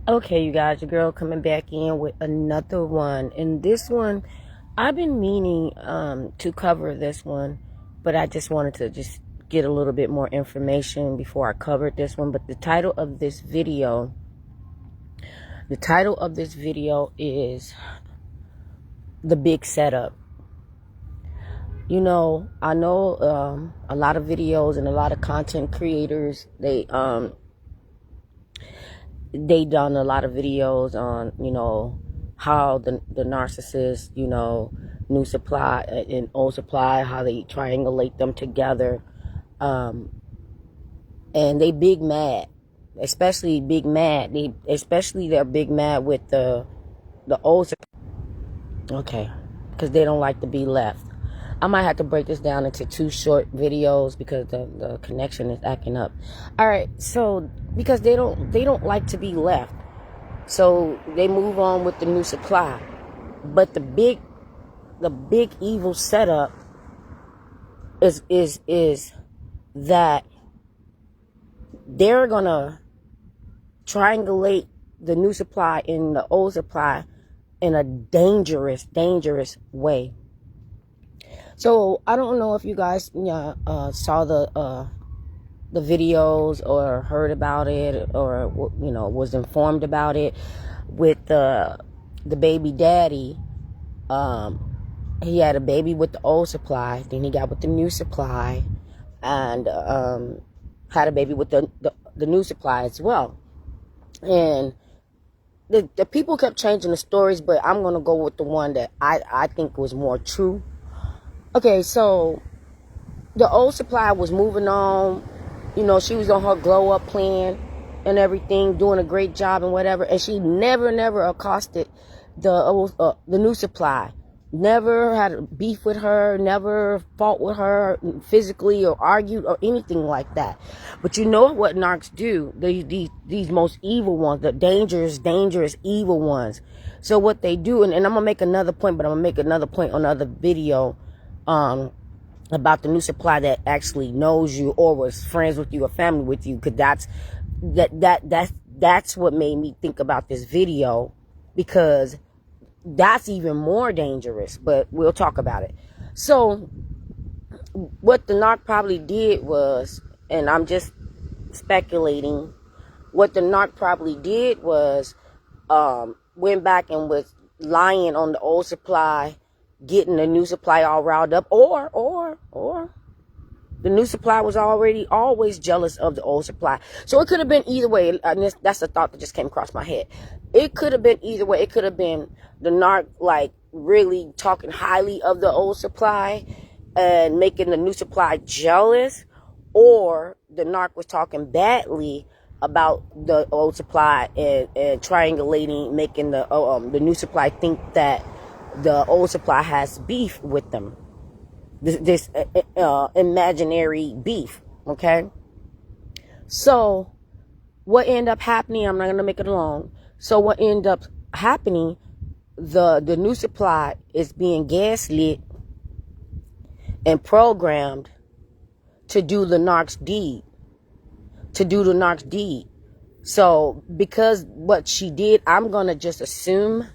Okay, you guys, your girl coming back in with another one. And this one, I've been meaning to cover this one, but I just wanted to just get a little bit more information before I covered this one. But the title of this video is The Big Setup. You know, I know a lot of videos and a lot of content creators, they done a lot of videos on, how the narcissist, new supply and old supply, how they triangulate them together. And they big mad, especially big mad. They're big mad with the old supply. Okay. Because they don't like to be left. I might have to break this down into 2 short videos because the connection is acting up. All right, so because they don't like to be left, so they move on with the new supply. But the big evil setup is that they're gonna triangulate the new supply and the old supply in a dangerous way. So I don't know if you guys saw the videos or heard about it or was informed about it with the baby daddy. He had a baby with the old supply, then he got with the new supply, and had a baby with the new supply as well. And the people kept changing the stories, but I'm gonna go with the one that I think was more true. Okay, so the old supply was moving on. She was on her glow up plan and everything, doing a great job and whatever. And she never accosted the new supply. Never had a beef with her, never fought with her physically or argued or anything like that. But you know what narcs do? These most evil ones, the dangerous evil ones. So what they do, and I'm going to make another point, but I'm going to make another point on another video about the new supply that actually knows you or was friends with you or family with you, because that's what made me think about this video, because that's even more dangerous. But we'll talk about it. So what the narc probably did was, and I'm just speculating, what the narc probably did was went back and was lying on the old supply, getting the new supply all riled up, or the new supply was always jealous of the old supply. So it could have been either way. And that's a thought that just came across my head. It could have been either way. It could have been the narc like really talking highly of the old supply and making the new supply jealous, or the narc was talking badly about the old supply and triangulating, making the new supply think that the old supply has beef with them. This imaginary beef, okay? So what ended up happening, I'm not going to make it long. So what ended up happening, the new supply is being gaslit and programmed to do the narc's deed. So because what she did, I'm going to just assume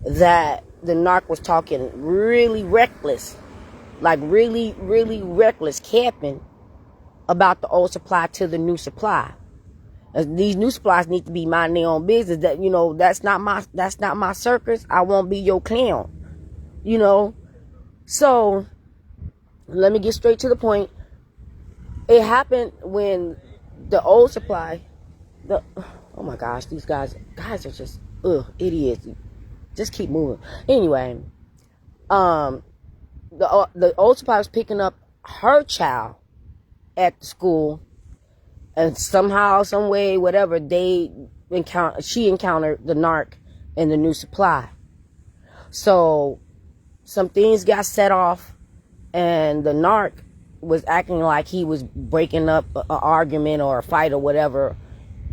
that the narc was talking really reckless, like really reckless, capping about the old supply to the new supply. These new supplies need to be minding their own business. That that's not my circus. I won't be your clown. So let me get straight to the point. It happened when the old supply, oh my gosh, these guys are just idiots. Just keep moving. Anyway, the old supply was picking up her child at the school, and somehow, some way, whatever, she encountered the narc and the new supply. So some things got set off, and the narc was acting like he was breaking up an argument or a fight or whatever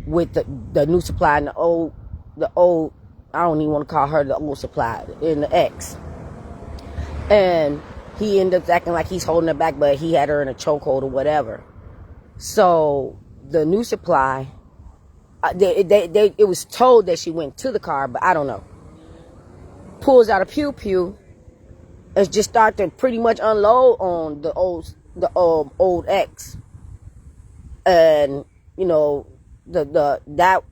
with the new supply and the old. I don't even want to call her the old supply, in the ex. And he ended up acting like he's holding her back, but he had her in a chokehold or whatever. So the new supply It was told that she went to the car, but I don't know. Pulls out a pew and just start to pretty much unload on the old ex, and that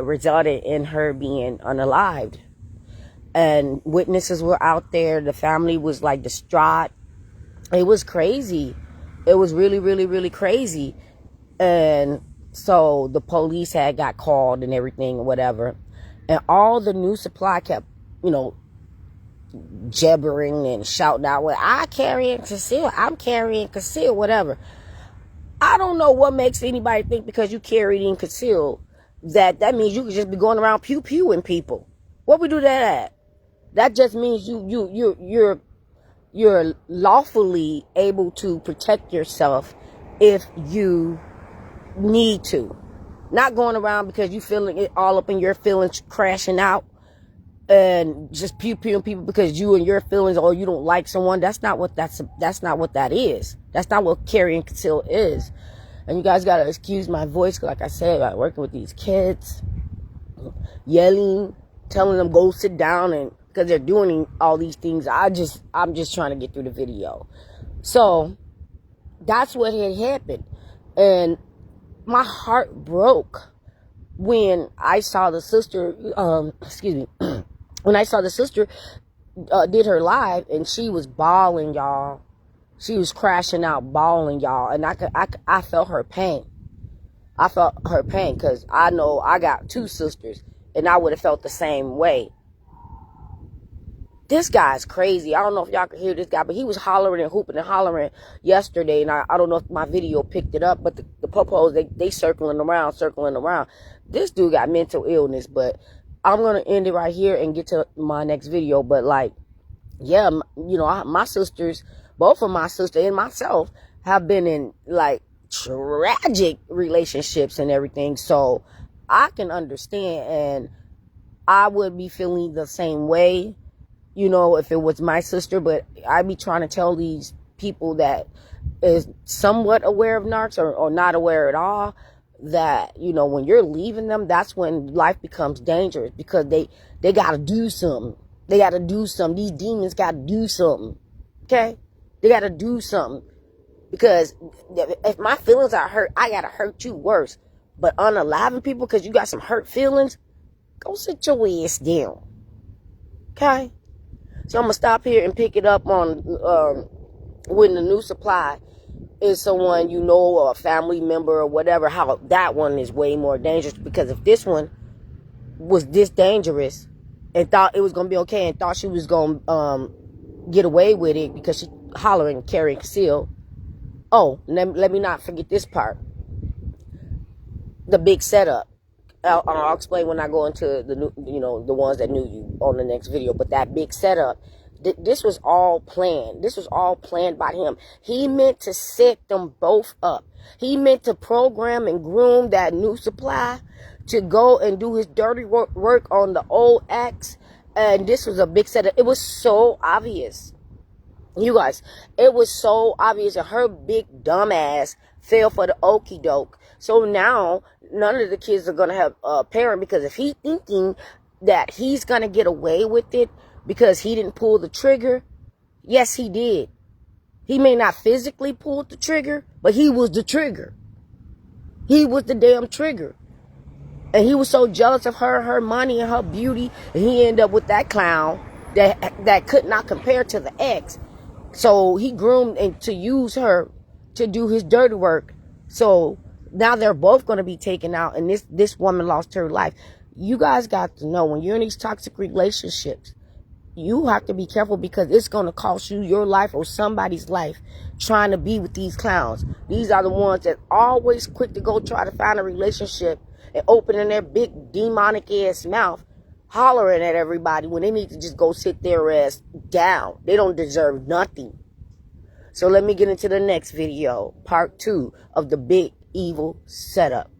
resulted in her being unalived. And witnesses were out there. The family was like distraught. It was crazy. It was really, really, really crazy. And so the police had got called and everything, whatever. And all the new supply kept, jabbering and shouting out, well, I carry and conceal. I'm carrying conceal, whatever. I don't know what makes anybody think because you carried and concealed that means you could just be going around pew-pewing people. What we do that at? That just means you're lawfully able to protect yourself if you need to. Not going around because you feeling it all up in your feelings, crashing out and just pew-pewing people because you and your feelings, or you don't like someone. That's not what that is. That's not what carry and conceal is. And you guys gotta excuse my voice, like I said, I'm working with these kids, yelling, telling them go sit down, and because they're doing all these things. I'm just trying to get through the video. So that's what had happened. And my heart broke when I saw the sister, when I saw the sister did her live, and she was bawling, y'all. She was crashing out, bawling, y'all. And I felt her pain. I felt her pain because I know I got two sisters, and I would have felt the same way. This guy's crazy. I don't know if y'all can hear this guy, but he was hollering and hooping and hollering yesterday. And I don't know if my video picked it up, but the popos, they circling around. This dude got mental illness, but I'm going to end it right here and get to my next video. But yeah, my sisters, both of my sister and myself have been in tragic relationships and everything. So I can understand, and I would be feeling the same way, if it was my sister. But I be trying to tell these people that is somewhat aware of narcs or not aware at all, that, when you're leaving them, that's when life becomes dangerous, because they got to do something. They got to do something. These demons got to do something. Okay? They got to do something. Because if my feelings are hurt, I got to hurt you worse. But unaliving people because you got some hurt feelings, go sit your ass down. Okay? So I'm going to stop here and pick it up on when the new supply is someone or a family member or whatever, how that one is way more dangerous. Because if this one was this dangerous and thought it was going to be okay and thought she was going to get away with it because she hollering, carrying, conceal. Oh, let me not forget this part. The big setup. I'll explain when I go into the new, the ones that knew you on the next video. But that big setup, this was all planned. This was all planned by him. He meant to set them both up. He meant to program and groom that new supply to go and do his dirty work on the old ex. And this was a big setup. It was so obvious. You guys, it was so obvious that her big dumb ass fell for the okie doke. So now none of the kids are going to have a parent, because if he thinking that he's going to get away with it because he didn't pull the trigger, yes, he did. He may not physically pull the trigger, but he was the trigger. He was the damn trigger. And he was so jealous of her money and her beauty, and he ended up with that clown that could not compare to the ex. So he groomed and to use her to do his dirty work. So now they're both going to be taken out, and this woman lost her life. You guys got to know, when you're in these toxic relationships, you have to be careful, because it's going to cost you your life or somebody's life trying to be with these clowns. These are the ones that always quick to go try to find a relationship and opening their big demonic ass mouth, hollering at everybody when they need to just go sit their ass down. They don't deserve nothing. So let me get into the next video, part 2 of the big evil setup.